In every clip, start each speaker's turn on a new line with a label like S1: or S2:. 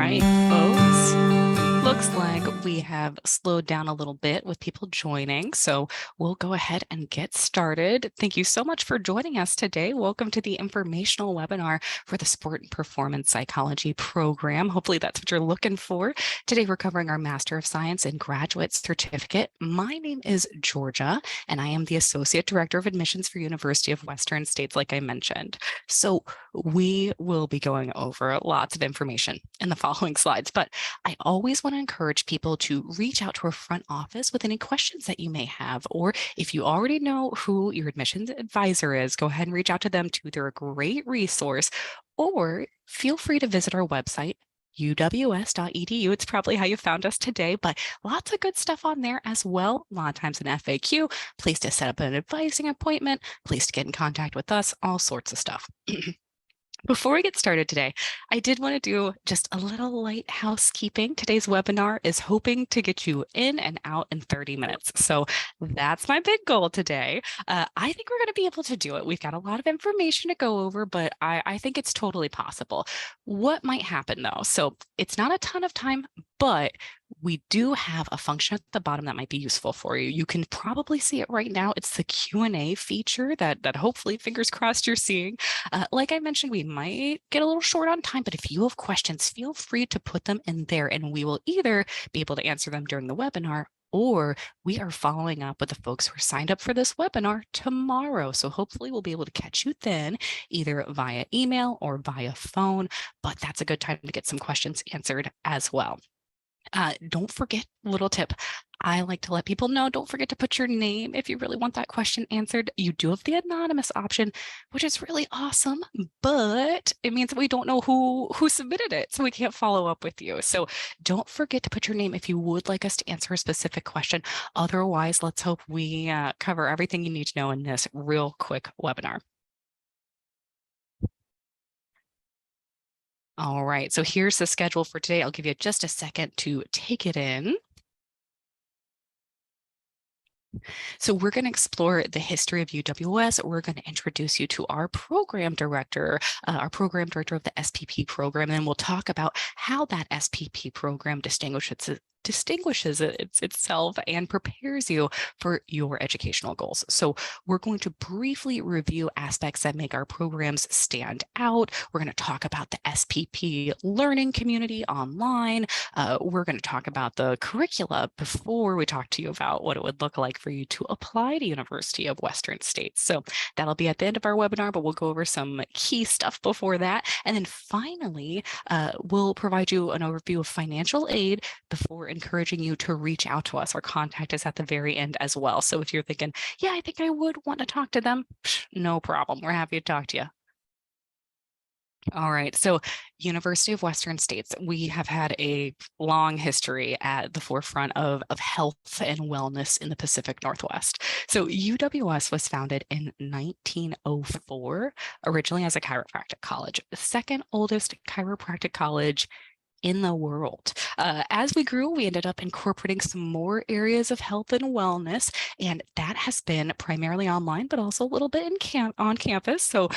S1: right, folks. Looks like we have slowed down a little bit with people joining, so we'll go ahead and get started. Thank you so much for joining us today. Welcome to the informational webinar for the Sport and Performance Psychology program. Hopefully that's what you're looking for. Today we're covering our Master of Science and Graduate Certificate. My name is Georgia, and I am the Associate Director of Admissions for University of Western States, like I mentioned. So we will be going over lots of information in the following slides, but I always want to encourage people to reach out to our front office with any questions that you may have, or if you already know who your admissions advisor is, go ahead and reach out to them too. They're a great resource, or feel free to visit our website, uws.edu. It's probably how you found us today, but lots of good stuff on there as well. A lot of times an FAQ, place to set up an advising appointment, place to get in contact with us, all sorts of stuff. Before we get started today, I did want to do just a little light housekeeping. Today's webinar is hoping to get you in and out in 30 minutes. So that's my big goal today. I think we're going to be able to do it. We've got a lot of information to go over, but I think it's totally possible. What might happen though? So it's not a ton of time, but we do have a function at the bottom that might be useful for you. You can probably see it right now. It's the Q&A feature that hopefully, fingers crossed, you're seeing. Like I mentioned, we might get a little short on time, but if you have questions, feel free to put them in there and we will either be able to answer them during the webinar, or we are following up with the folks who are signed up for this webinar tomorrow. So hopefully we'll be able to catch you then, either via email or via phone, but that's a good time to get some questions answered as well. Don't forget, little tip, I like to let people know, don't forget to put your name if you really want that question answered. You do have the anonymous option, which is really awesome, but it means that we don't know who submitted it, so we can't follow up with you. So don't forget to put your name if you would like us to answer a specific question. Otherwise, let's hope we cover everything you need to know in this real quick webinar. All right, so here's the schedule for today. I'll give you just a second to take it in. So we're going to explore the history of UWS. We're going to introduce you to our program director of the SPP program, and then we'll talk about how that SPP program distinguishes itself and prepares you for your educational goals. So we're going to briefly review aspects that make our programs stand out. We're going to talk about the SPP learning community online. We're going to talk about the curricula before we talk to you about what it would look like for you to apply to University of Western States. So that'll be at the end of our webinar, but we'll go over some key stuff before that. And then finally, we'll provide you an overview of financial aid before encouraging you to reach out to us. Our contact is at the very end as well. So if you're thinking, yeah, I think I would want to talk to them, no problem. We're happy to talk to you. All right, so University of Western States, we have had a long history at the forefront of health and wellness in the Pacific Northwest. So UWS was founded in 1904, originally as a chiropractic college, the second oldest chiropractic college in the world. As we grew, we ended up incorporating some more areas of health and wellness, and that has been primarily online, but also a little bit on campus. So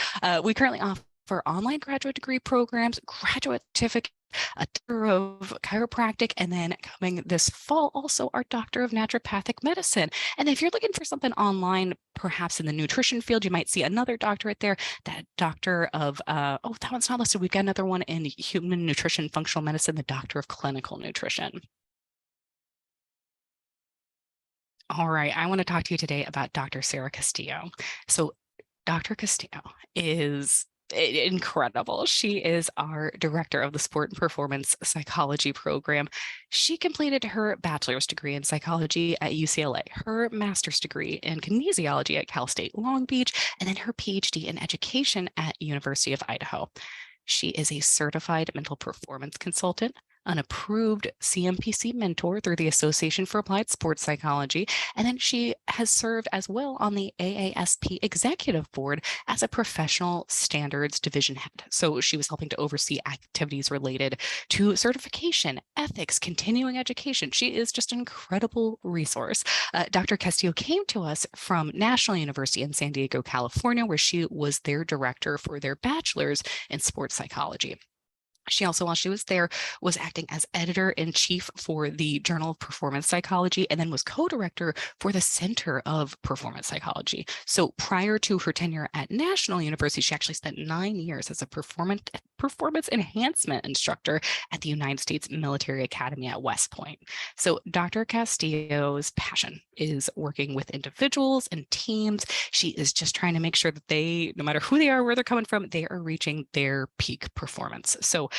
S1: we currently offer online graduate degree programs, graduate certificate, a Doctor of Chiropractic, and then coming this fall, also our Doctor of Naturopathic Medicine. And if you're looking for something online, perhaps in the nutrition field, you might see another doctorate there, that Doctor of, that one's not listed. We've got another one in Human Nutrition Functional Medicine, the Doctor of Clinical Nutrition. All right, I want to talk to you today about Dr. Sarah Castillo. So Dr. Castillo is incredible. She is our director of the Sport and Performance Psychology program. She completed her bachelor's degree in psychology at UCLA, her master's degree in kinesiology at Cal State Long Beach, and then her PhD in education at University of Idaho. She is a certified mental performance consultant, an approved CMPC mentor through the Association for Applied Sports Psychology, and then she has served as well on the AASP Executive Board as a professional standards division head. So she was helping to oversee activities related to certification, ethics, continuing education. She is just an incredible resource. Dr. Castillo came to us from National University in San Diego, California, where she was their director for their bachelor's in sports psychology. She also, while she was there, was acting as editor-in-chief for the Journal of Performance Psychology and then was co-director for the Center of Performance Psychology. So prior to her tenure at National University, she actually spent 9 years as a performance enhancement instructor at the United States Military Academy at West Point. So Dr. Castillo's passion is working with individuals and teams. She is just trying to make sure that they, no matter who they are, where they're coming from, they are reaching their peak performance. So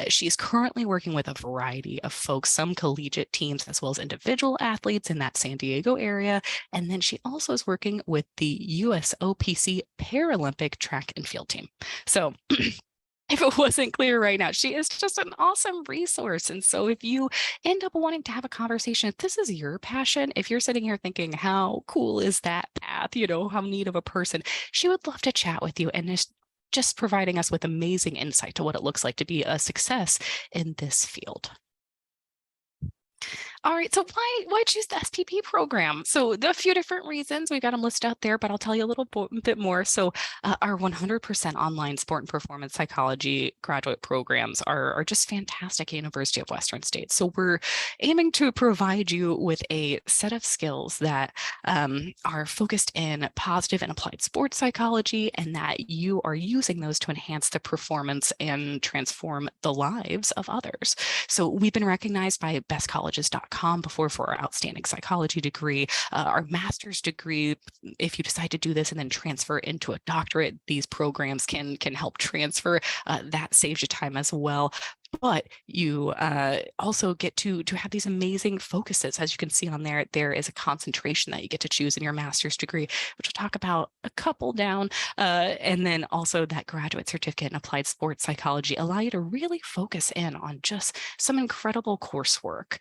S1: she is currently working with a variety of folks, some collegiate teams, as well as individual athletes in that San Diego area. And then she also is working with the USOPC Paralympic track and field team. So if it wasn't clear right now, she is just an awesome resource. And so if you end up wanting to have a conversation, if this is your passion, if you're sitting here thinking, how cool is that path, how neat of a person, she would love to chat with you and just providing us with amazing insight to what it looks like to be a success in this field. All right, so why choose the SPP program? So there are a few different reasons. We've got them listed out there, but I'll tell you a little bit more. So our 100% online sport and performance psychology graduate programs are just fantastic at University of Western States. So we're aiming to provide you with a set of skills that are focused in positive and applied sports psychology, and that you are using those to enhance the performance and transform the lives of others. So we've been recognized by bestcolleges.com before for our outstanding psychology degree, our master's degree. If you decide to do this and then transfer into a doctorate, these programs can help transfer. That saves you time as well. But you also get to have these amazing focuses. As you can see on there, there is a concentration that you get to choose in your master's degree, which we'll talk about a couple down. And then also that graduate certificate in applied sports psychology allow you to really focus in on just some incredible coursework.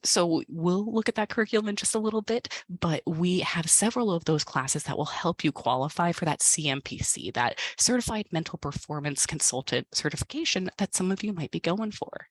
S1: So we'll look at that curriculum in just a little bit, but we have several of those classes that will help you qualify for that CMPC, that Certified Mental Performance Consultant certification that some of you might be going for.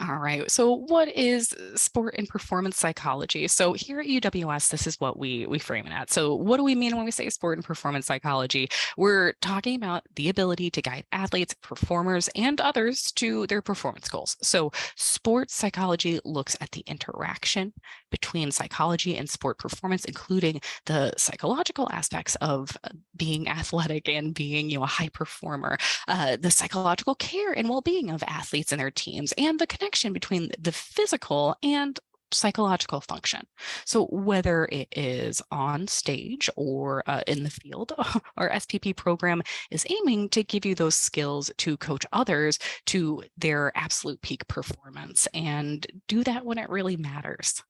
S1: All right. So what is sport and performance psychology? So here at UWS, this is what we frame it at. So what do we mean when we say sport and performance psychology? We're talking about the ability to guide athletes, performers, and others to their performance goals. So sports psychology looks at the interaction between psychology and sport performance, including the psychological aspects of being athletic and being, a high performer, the psychological care and well-being of athletes and their teams, and the connection between the physical and psychological function. So whether it is on stage or in the field, our SPP program is aiming to give you those skills to coach others to their absolute peak performance and do that when it really matters.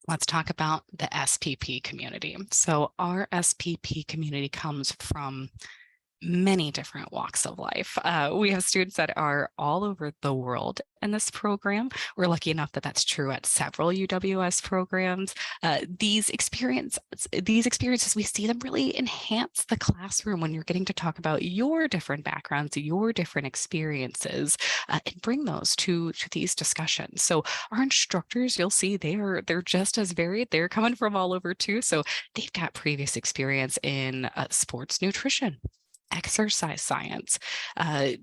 S1: Let's talk about the SPP community. So our SPP community comes from many different walks of life. We have students that are all over the world in this program. We're lucky enough that that's true at several UWS programs. These experiences, we see them really enhance the classroom when you're getting to talk about your different backgrounds, your different experiences, and bring those to these discussions. So our instructors, you'll see they're just as varied. They're coming from all over too. So they've got previous experience in sports nutrition, exercise science,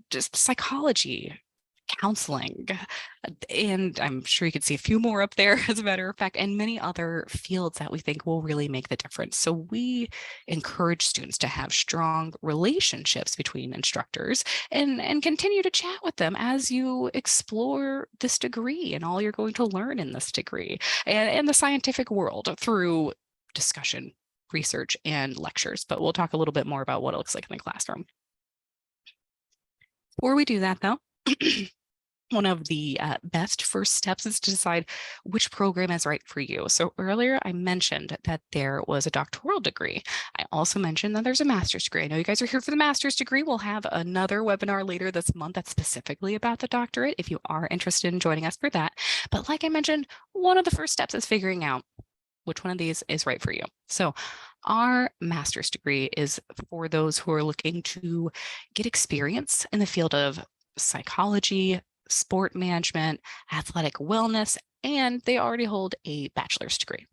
S1: just psychology, counseling, and I'm sure you can see a few more up there, as a matter of fact, and many other fields that we think will really make the difference. So we encourage students to have strong relationships between instructors and continue to chat with them as you explore this degree and all you're going to learn in this degree and the scientific world through discussion, research, and lectures, but we'll talk a little bit more about what it looks like in the classroom. Before we do that, though, one of the best first steps is to decide which program is right for you. So earlier I mentioned that there was a doctoral degree. I also mentioned that there's a master's degree. I know you guys are here for the master's degree. We'll have another webinar later this month that's specifically about the doctorate if you are interested in joining us for that. But like I mentioned, one of the first steps is figuring out which one of these is right for you. So our master's degree is for those who are looking to get experience in the field of psychology, sport management, athletic wellness, and they already hold a bachelor's degree.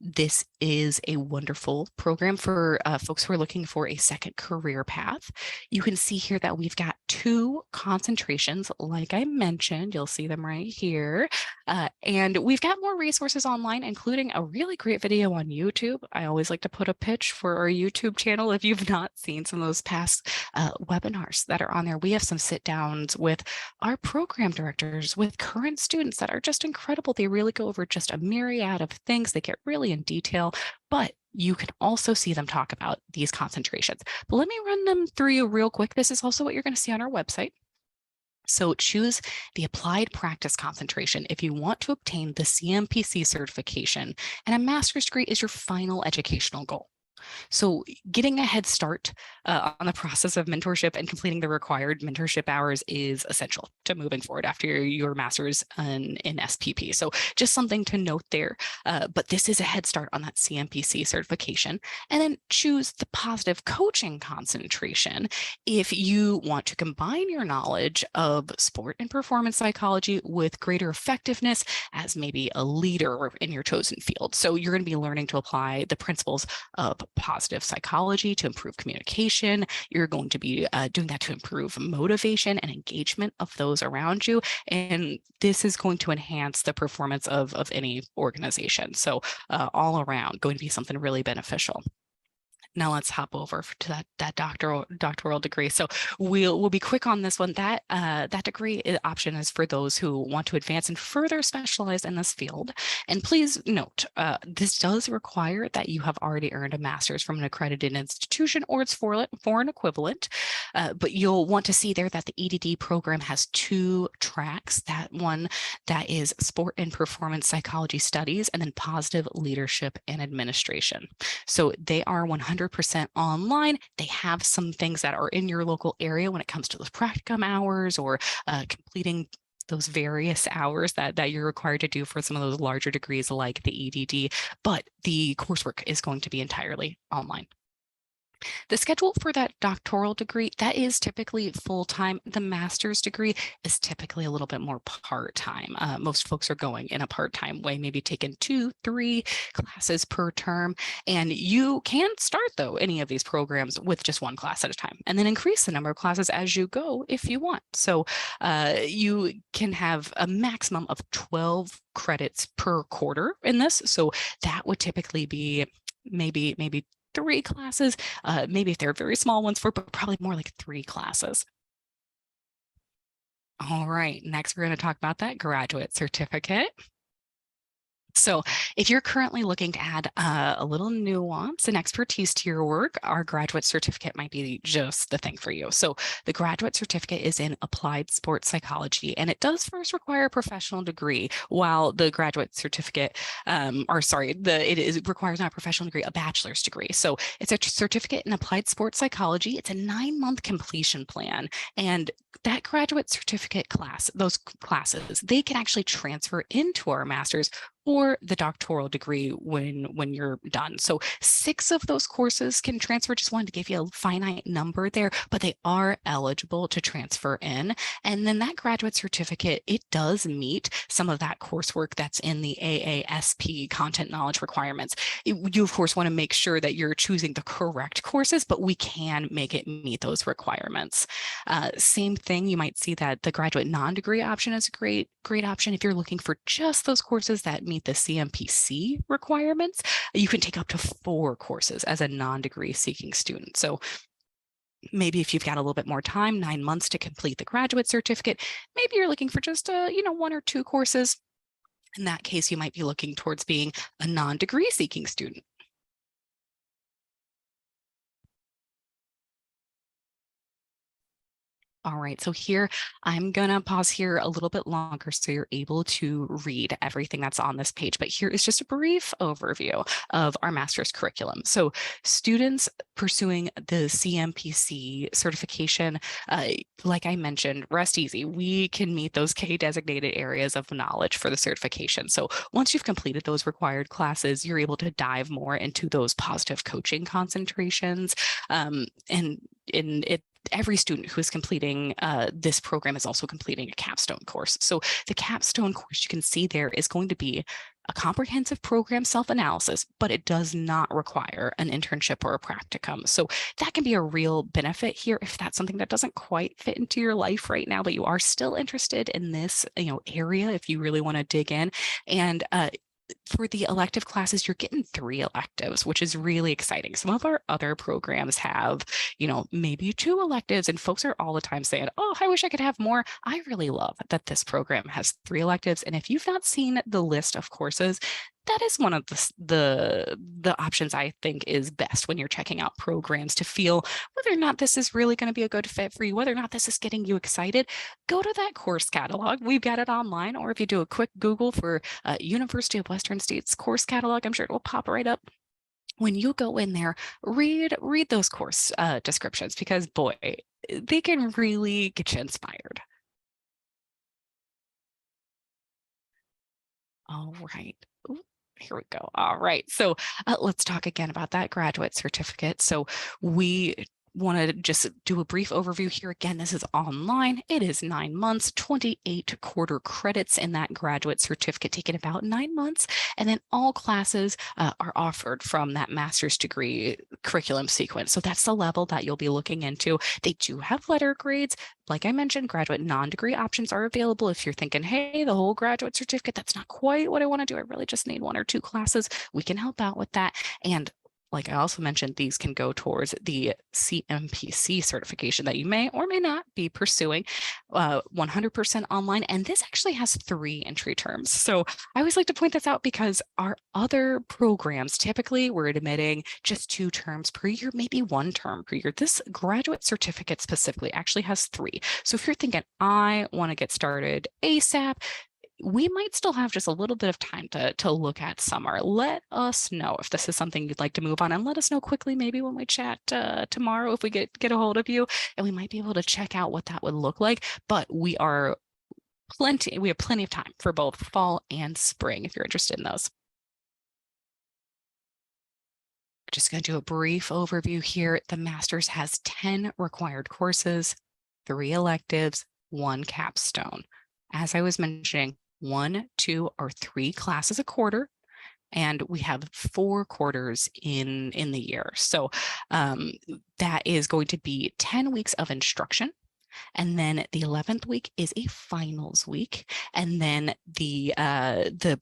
S1: This is a wonderful program for folks who are looking for a second career path. You can see here that we've got 2 concentrations. Like I mentioned, you'll see them right here. And we've got more resources online, including a really great video on YouTube. I always like to put a pitch for our YouTube channel. If you've not seen some of those past webinars that are on there, we have some sit downs with our program directors, with current students that are just incredible. They really go over just a myriad of things. They get really in detail, but you can also see them talk about these concentrations. But let me run them through you real quick. This is also what you're going to see on our website. So choose the applied practice concentration if you want to obtain the CMPC certification, and a master's degree is your final educational goal. So getting a head start on the process of mentorship and completing the required mentorship hours is essential to moving forward after your master's in SPP. So just something to note there. But this is a head start on that CMPC certification. And then choose the positive coaching concentration if you want to combine your knowledge of sport and performance psychology with greater effectiveness as maybe a leader in your chosen field. So you're going to be learning to apply the principles of positive psychology to improve communication. You're going to be doing that to improve motivation and engagement of those around you. And this is going to enhance the performance of any organization. So all around going to be something really beneficial. Now let's hop over to that doctoral degree. So we'll be quick on this one. That degree option is for those who want to advance and further specialize in this field. And please note, this does require that you have already earned a master's from an accredited institution or its foreign equivalent. But you'll want to see there that the EDD program has 2 tracks. That one that is sport and performance psychology studies, and then positive leadership and administration. So they are 100% online. They have some things that are in your local area when it comes to those practicum hours or completing those various hours that you're required to do for some of those larger degrees like the EDD, but the coursework is going to be entirely online. The schedule for that doctoral degree, that is typically full-time. The master's degree is typically a little bit more part-time. Most folks are going in a part-time way, maybe taking 2-3 classes per term. And you can start, though, any of these programs with just 1 class at a time, and then increase the number of classes as you go if you want. So you can have a maximum of 12 credits per quarter in this. So that would typically be maybe 3 classes, maybe if they're very small ones, but probably more like 3 classes. All right, next we're going to talk about that graduate certificate. So if you're currently looking to add a little nuance and expertise to your work, our graduate certificate might be just the thing for you. So the graduate certificate is in applied sports psychology, and it does first require a professional degree, while the graduate certificate, it requires not a professional degree, a bachelor's degree. So it's a certificate in applied sports psychology. It's a 9-month completion plan, and that graduate certificate class, those classes, they can actually transfer into our master's or the doctoral degree when you're done. So 6 of those courses can transfer. Just wanted to give you a finite number there, but they are eligible to transfer in. And then that graduate certificate, it does meet some of that coursework that's in the AASP content knowledge requirements. You, of course, want to make sure that you're choosing the correct courses, but we can make it meet those requirements. Same thing, you might see that the graduate non-degree option is a great option if you're looking for just those courses that meet the CMPC requirements. You can take up to 4 courses as a non-degree seeking student. So maybe if you've got a little bit more time, 9 months to complete the graduate certificate, maybe you're looking for just 1 or 2 courses. In that case, you might be looking towards being a non-degree seeking student. All right, so here I'm gonna pause here a little bit longer so you're able to read everything that's on this page, but here is just a brief overview of our master's curriculum. So students pursuing the CMPC certification, like I mentioned, rest easy. We can meet those K designated areas of knowledge for the certification. So once you've completed those required classes, you're able to dive more into those positive coaching concentrations, every student who is completing this program is also completing a capstone course. So the capstone course you can see there is going to be a comprehensive program self-analysis, but it does not require an internship or a practicum. So that can be a real benefit here if that's something that doesn't quite fit into your life right now, but you are still interested in this, area if you really want to dig in. And for the elective classes, you're getting 3 electives, which is really exciting. Some of our other programs have, maybe 2 electives, and folks are all the time saying, oh, I wish I could have more. I really love that this program has 3 electives. And if you've not seen the list of courses, that is one of the options I think is best when you're checking out programs to feel whether or not this is really going to be a good fit for you, whether or not this is getting you excited. Go to that course catalog. We've got it online, or if you do a quick Google for University of Western States course catalog, I'm sure it will pop right up. When you go in there, read those course descriptions, because boy, they can really get you inspired. All right. Ooh, here we go. All right. So let's talk again about that graduate certificate. So we want to just do a brief overview here. Again, this is online. It is 9 months, 28 quarter credits in that graduate certificate, taking about 9 months. And then all classes are offered from that master's degree curriculum sequence. So that's the level that you'll be looking into. They do have letter grades. Like I mentioned, graduate non-degree options are available if you're thinking, hey, the whole graduate certificate, that's not quite what I want to do. I really just need 1 or 2 classes. We can help out with that. And like I also mentioned, these can go towards the CMPC certification that you may or may not be pursuing, 100% online. And this actually has 3 entry terms. So I always like to point this out because our other programs, typically we're admitting just 2 terms per year, maybe 1 term per year. This graduate certificate specifically actually has 3. So if you're thinking, I want to get started ASAP, we might still have just a little bit of time to look at summer. Let us know if this is something you'd like to move on, and let us know quickly, maybe when we chat tomorrow, if we get a hold of you, and we might be able to check out what that would look like. But we have plenty of time for both fall and spring if you're interested in those. Just going to do a brief overview here. The master's has 10 required courses, 3 electives, 1 capstone. As I was mentioning, 1, 2, or 3 classes a quarter, and we have 4 quarters in the year. So that is going to be 10 weeks of instruction. And then the 11th week is a finals week. And then the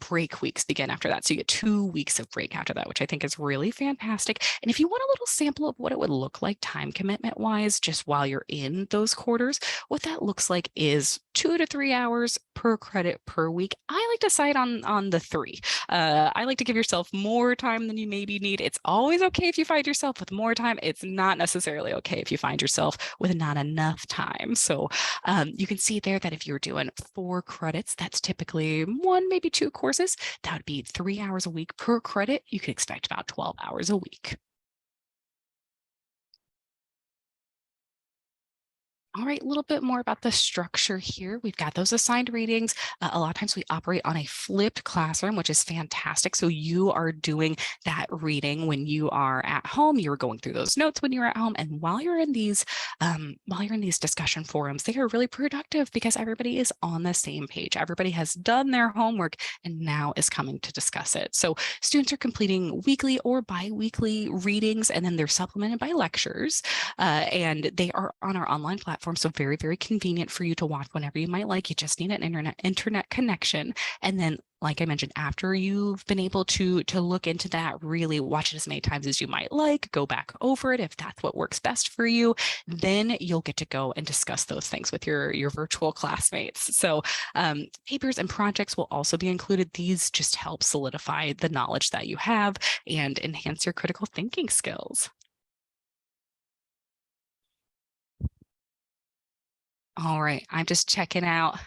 S1: break weeks begin after that. So you get 2 weeks of break after that, which I think is really fantastic. And if you want a little sample of what it would look like time commitment wise, just while you're in those quarters, what that looks like is 2 to 3 hours per credit per week. I like to cite on the 3. I like to give yourself more time than you maybe need. It's always okay if you find yourself with more time. It's not necessarily okay if you find yourself with not enough time. So you can see there that if you're doing 4 credits, that's typically 1, maybe 2 courses. That would be 3 hours a week per credit. You can expect about 12 hours a week. All right, a little bit more about the structure here. We've got those assigned readings. A lot of times we operate on a flipped classroom, which is fantastic. So you are doing that reading when you are at home. You're going through those notes when you're at home. And while you're in these discussion forums, they are really productive because everybody is on the same page. Everybody has done their homework and now is coming to discuss it. So students are completing weekly or bi-weekly readings, and then they're supplemented by lectures. And they are on our online platform. So very, very convenient for you to watch whenever you might like. You just need an internet connection. And then, like I mentioned, after you've been able to look into that, really watch it as many times as you might like, go back over it if that's what works best for you, then you'll get to go and discuss those things with your virtual classmates. So papers and projects will also be included. These just help solidify the knowledge that you have and enhance your critical thinking skills. All right, I'm just checking out.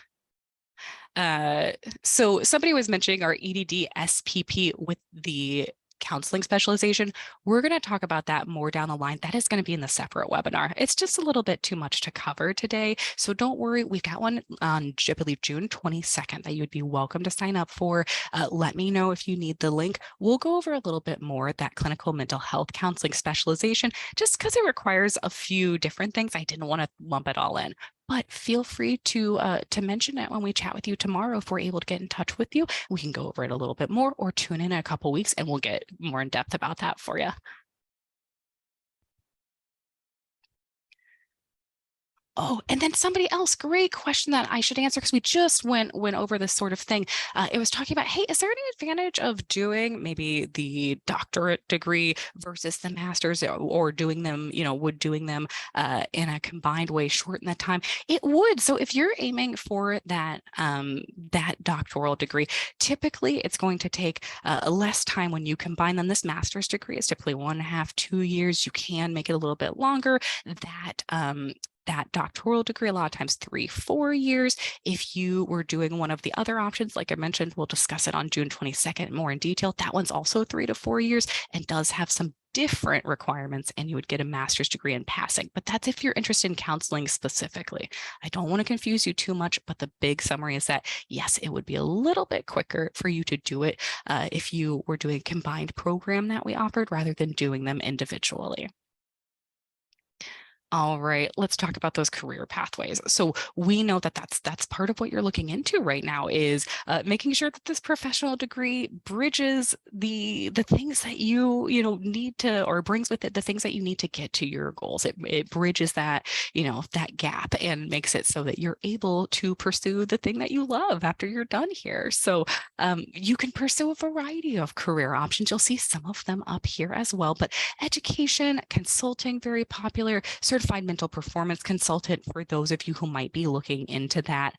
S1: So somebody was mentioning our EDD SPP with the counseling specialization. We're going to talk about that more down the line. That is going to be in the separate webinar. It's just a little bit too much to cover today. So don't worry. We've got one on, I believe, June 22nd that you'd be welcome to sign up for. Let me know if you need the link. We'll go over a little bit more that clinical mental health counseling specialization, just because it requires a few different things. I didn't want to lump it all in. but feel free to mention it when we chat with you tomorrow. If we're able to get in touch with you, we can go over it a little bit more, or tune in a couple weeks and we'll get more in depth about that for you. Oh, and then somebody else, great question that I should answer because we just went over this sort of thing. It was talking about, hey, is there any advantage of doing maybe the doctorate degree versus the master's, or doing them, would doing them in a combined way shorten the time? It would. So if you're aiming for that that doctoral degree, typically it's going to take less time when you combine them. This master's degree is typically 1.5, 2 years. You can make it a little bit longer. That doctoral degree, a lot of times 3, 4 years. If you were doing one of the other options, like I mentioned, we'll discuss it on June 22nd more in detail. That one's also 3 to 4 years and does have some different requirements, and you would get a master's degree in passing. But that's if you're interested in counseling specifically. I don't want to confuse you too much, but the big summary is that yes, it would be a little bit quicker for you to do it if you were doing a combined program that we offered rather than doing them individually. All right, let's talk about those career pathways. So we know that that's part of what you're looking into right now, is making sure that this professional degree bridges the things that you need to, or brings with it the things that you need to get to your goals. It bridges that that gap and makes it so that you're able to pursue the thing that you love after you're done here. So you can pursue a variety of career options. You'll see some of them up here as well, but education, consulting, very popular. Certified mental performance consultant for those of you who might be looking into that.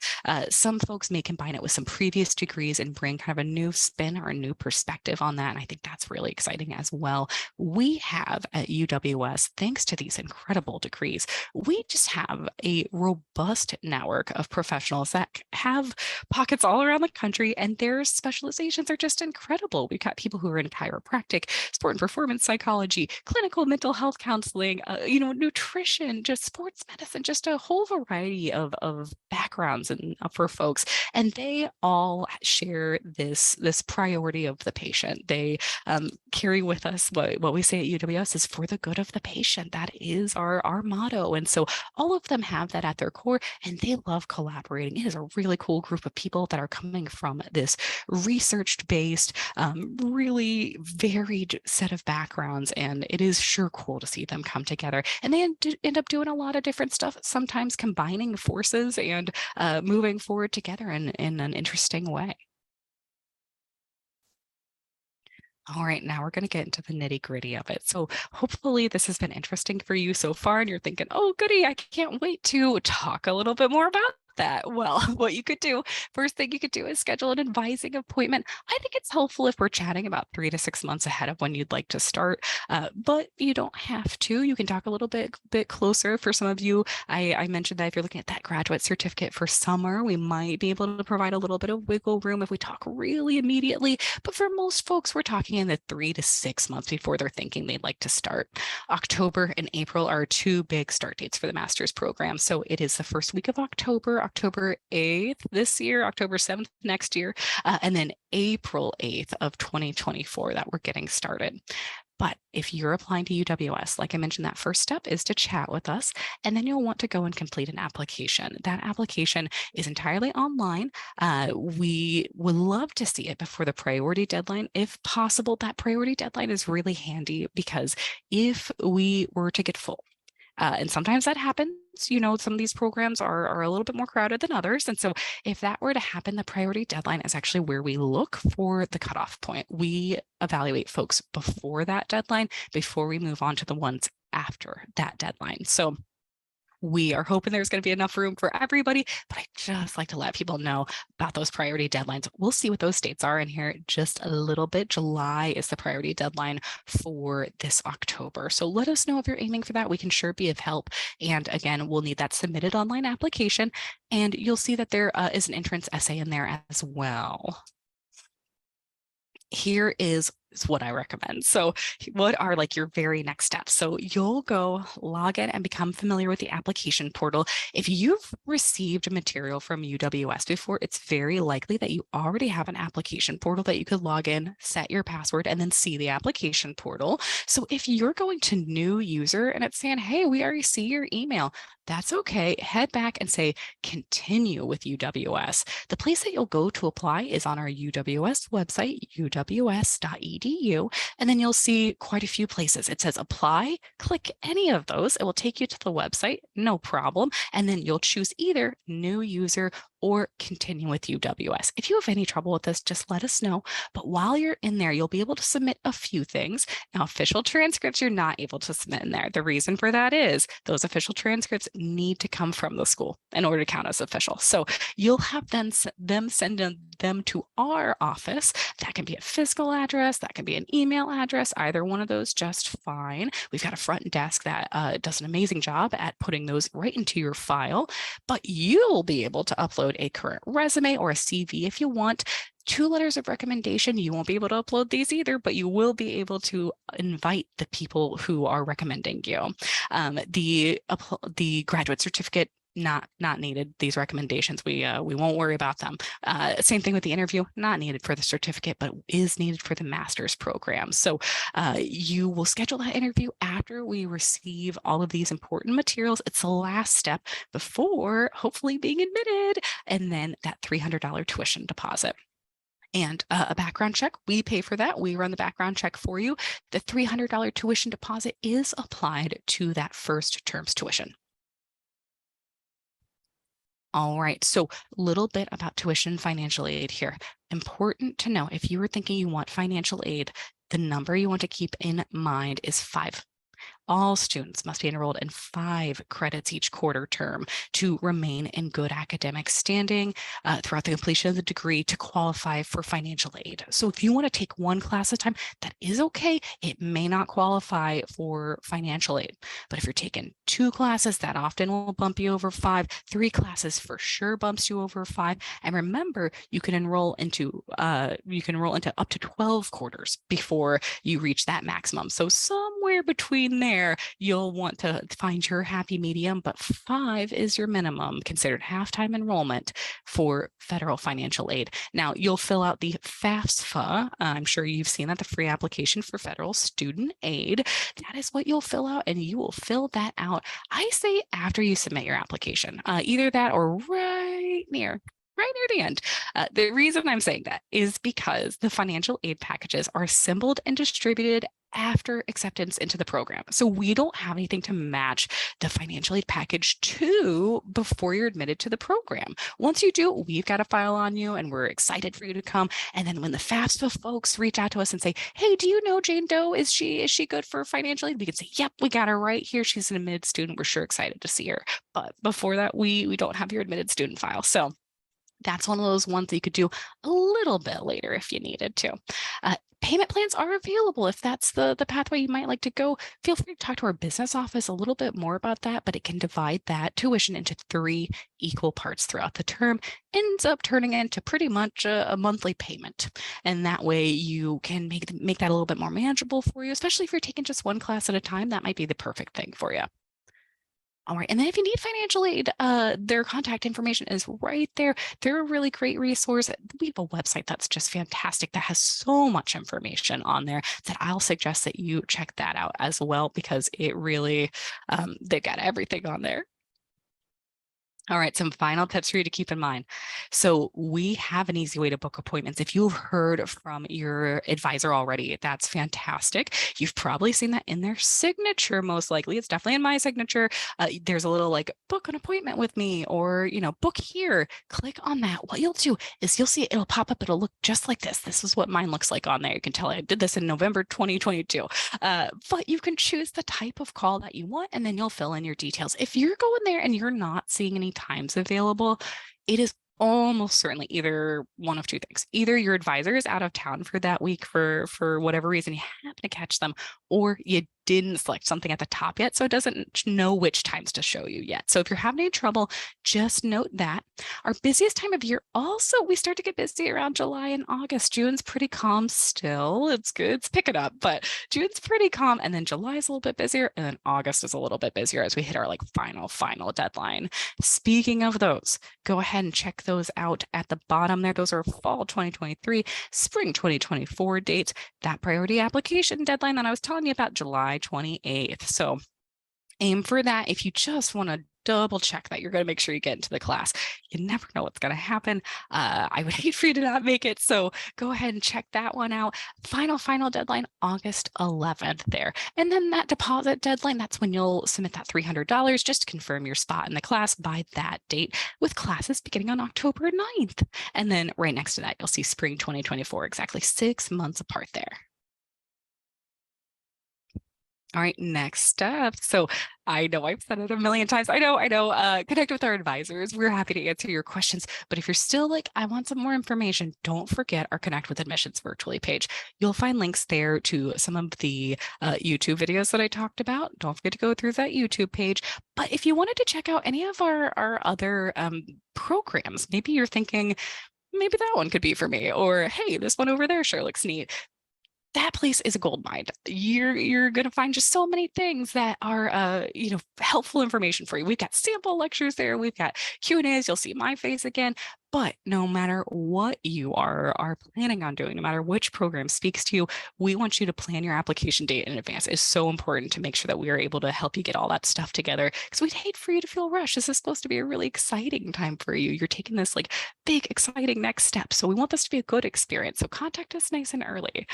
S1: Some folks may combine it with some previous degrees and bring kind of a new spin or a new perspective on that. And I think that's really exciting as well. We have at UWS, thanks to these incredible degrees, we just have a robust network of professionals that have pockets all around the country, and their specializations are just incredible. We've got people who are in chiropractic, sport and performance psychology, clinical mental health counseling, nutrition, just sports medicine, just a whole variety of backgrounds and for folks. And they all share this priority of the patient. They carry with us what we say at UWS is for the good of the patient. That is our motto. And so all of them have that at their core, and they love collaborating. It is a really cool group of people that are coming from this research-based, really varied set of backgrounds, and it is sure cool to see them come together. And they end up doing a lot of different stuff, sometimes combining forces and moving forward together in an interesting way. All right, now we're going to get into the nitty gritty of it. So hopefully this has been interesting for you so far, and you're thinking, oh, goody, I can't wait to talk a little bit more about that. Well, what you could do, first thing you could do is schedule an advising appointment. I think it's helpful if we're chatting about 3 to 6 months ahead of when you'd like to start, but you don't have to. You can talk a little bit closer. For some of you, I mentioned that if you're looking at that graduate certificate for summer, we might be able to provide a little bit of wiggle room if we talk really immediately. But for most folks, we're talking in the 3 to 6 months before they're thinking they'd like to start. October and April are 2 big start dates for the master's program. So it is the first week of October 8th this year, October 7th next year, and then April 8th of 2024 that we're getting started. But if you're applying to UWS, like I mentioned, that first step is to chat with us, and then you'll want to go and complete an application. That application is entirely online. We would love to see it before the priority deadline. If possible, that priority deadline is really handy because if we were to get full, and sometimes that happens, some of these programs are a little bit more crowded than others. And so if that were to happen, the priority deadline is actually where we look for the cutoff point. We evaluate folks before that deadline, before we move on to the ones after that deadline. So we are hoping there's going to be enough room for everybody, but I just like to let people know about those priority deadlines. We'll see what those dates are in here just a little bit. July is the priority deadline for this October. So let us know if you're aiming for that. We can sure be of help. And again, we'll need that submitted online application. And you'll see that there is an entrance essay in there as well. Here is is what I recommend. So what are like your very next steps? So you'll go log in and become familiar with the application portal. If you've received material from UWS before, it's very likely that you already have an application portal that you could log in, set your password, and then see the application portal. So if you're going to new user and it's saying, hey, we already see your email, that's okay. Head back and say, continue with UWS. The place that you'll go to apply is on our UWS website, uws.edu, and then you'll see quite a few places. It says apply, click any of those. It will take you to the website, no problem. And then you'll choose either new user or continue with UWS. If you have any trouble with this, just let us know. But while you're in there, you'll be able to submit a few things. Now, official transcripts, you're not able to submit in there. The reason for that is those official transcripts need to come from the school in order to count as official. So you'll have them send them to our office. That can be a physical address, that can be an email address, either one of those just fine. We've got a front desk that does an amazing job at putting those right into your file, but you'll be able to upload a current resume or a CV if you want. 2 letters of recommendation, you won't be able to upload these either, but you will be able to invite the people who are recommending you. The graduate certificate, not needed. These recommendations, we won't worry about them. Same thing with the interview, not needed for the certificate, but is needed for the master's program. So you will schedule that interview after we receive all of these important materials. It's the last step before hopefully being admitted, and then that $300 tuition deposit. And a background check, we pay for that. We run the background check for you. The $300 tuition deposit is applied to that first term's tuition. All right, so a little bit about tuition financial aid here. Important to know, if you were thinking you want financial aid, the number you want to keep in mind is 5. All students must be enrolled in 5 credits each quarter term to remain in good academic standing throughout the completion of the degree to qualify for financial aid. So if you want to take 1 class at a time, that is okay. It may not qualify for financial aid, but if you're taking 2 classes, that often will bump you over 5. 3 classes for sure bumps you over 5. And remember, you can enroll into up to 12 quarters before you reach that maximum. So somewhere between there, you'll want to find your happy medium, but 5 is your minimum, considered half-time enrollment for federal financial aid. Now, you'll fill out the FAFSA. I'm sure you've seen that, the free application for federal student aid. That is what you'll fill out, and you will fill that out, I say, after you submit your application, either that or right near the end. The reason I'm saying that is because the financial aid packages are assembled and distributed after acceptance into the program. So we don't have anything to match the financial aid package to before you're admitted to the program. Once you do, we've got a file on you and we're excited for you to come. And then when the FAFSA folks reach out to us and say, hey, do you know Jane Doe? Is she good for financial aid? We can say, yep, we got her right here. She's an admitted student. We're sure excited to see her. But before that, we don't have your admitted student file. So that's one of those ones that you could do a little bit later if you needed to. Payment plans are available if that's the pathway you might like to go. Feel free to talk to our business office a little bit more about that, but it can divide that tuition into 3 equal parts throughout the term. Ends up turning into pretty much a monthly payment. And that way you can make that a little bit more manageable for you, especially if you're taking just 1 class at a time. That might be the perfect thing for you. All right. And then if you need financial aid, their contact information is right there. They're a really great resource. We have a website that's just fantastic that has so much information on there that I'll suggest that you check that out as well, because it really, they've got everything on there. All right, some final tips for you to keep in mind. So we have an easy way to book appointments. If you've heard from your advisor already, that's fantastic. You've probably seen that in their signature, most likely. It's definitely in my signature. There's a little like, book an appointment with me, or, book here. Click on that. What you'll do is you'll see it'll pop up. It'll look just like this. This is what mine looks like on there. You can tell I did this in November 2022. But you can choose the type of call that you want, and then you'll fill in your details. If you're going there and you're not seeing any times available, it is almost certainly either one of 2 things. Either your advisor is out of town for that week for whatever reason, you happen to catch them, or you didn't select something at the top yet, so it doesn't know which times to show you yet. So if you're having any trouble, just note that. Our busiest time of year also, we start to get busy around July and August. June's pretty calm still. It's good. It's picking up, but June's pretty calm. And then July is a little bit busier. And then August is a little bit busier as we hit our like final deadline. Speaking of those, go ahead and check those out at the bottom there. Those are fall 2023, spring 2024 dates. That priority application deadline that I was telling you about, July 28th. So aim for that. If you just want to double check that, you're going to make sure you get into the class. You never know what's going to happen. I would hate for you to not make it. So go ahead and check that one out. Final deadline, August 11th there. And then that deposit deadline, that's when you'll submit that $300 just to confirm your spot in the class by that date, with classes beginning on October 9th. And then right next to that, you'll see spring 2024, exactly 6 months apart there. All right, next up. So I know I've said it a million times. I know. Connect with our advisors. We're happy to answer your questions. But if you're still like, I want some more information, don't forget our Connect with Admissions virtually page. You'll find links there to some of the YouTube videos that I talked about. Don't forget to go through that YouTube page. But if you wanted to check out any of our other programs, maybe you're thinking, maybe that one could be for me, or hey, this one over there sure looks neat. That place is a gold mine. You're going to find just so many things that are, helpful information for you. We've got sample lectures there. We've got Q&As. You'll see my face again. But no matter what you are planning on doing, no matter which program speaks to you, we want you to plan your application date in advance. It's so important to make sure that we are able to help you get all that stuff together, because we'd hate for you to feel rushed. This is supposed to be a really exciting time for you. You're taking this like big, exciting next step. So we want this to be a good experience. So contact us nice and early.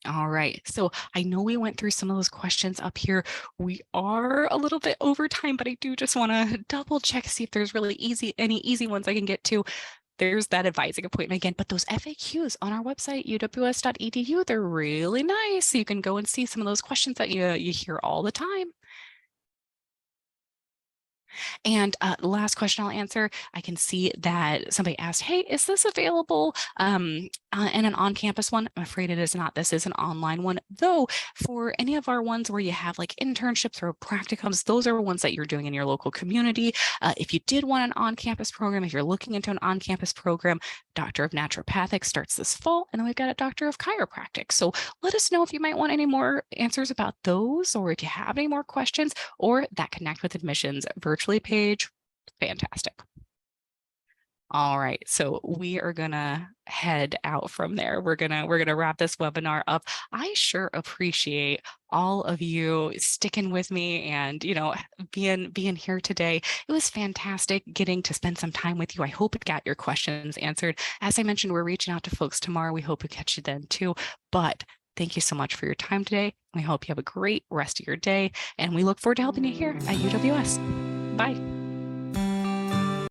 S1: All right, so I know we went through some of those questions up here. We are a little bit over time, but I do just want to double check, see if there's really any easy ones I can get to. There's that advising appointment again, but those FAQs on our website, uws.edu, they're really nice. So you can go and see some of those questions that you hear all the time. And last question I'll answer, I can see that somebody asked, hey, is this available in an on-campus one? I'm afraid it is not. This is an online one, though. For any of our ones where you have like internships or practicums, those are ones that you're doing in your local community. If you did want an on-campus program, if you're looking into an on-campus program, Doctor of Naturopathic starts this fall, and then we've got a Doctor of Chiropractic. So let us know if you might want any more answers about those, or if you have any more questions, or that Connect with Admissions virtually page. Fantastic. All right, so we are gonna head out from there. We're gonna wrap this webinar up. I sure appreciate all of you sticking with me and being here today. It was fantastic getting to spend some time with you. I hope it got your questions answered. As I mentioned, we're reaching out to folks tomorrow. We hope we catch you then too. But thank you so much for your time today. We hope you have a great rest of your day, and we look forward to helping you here at UWS. Bye.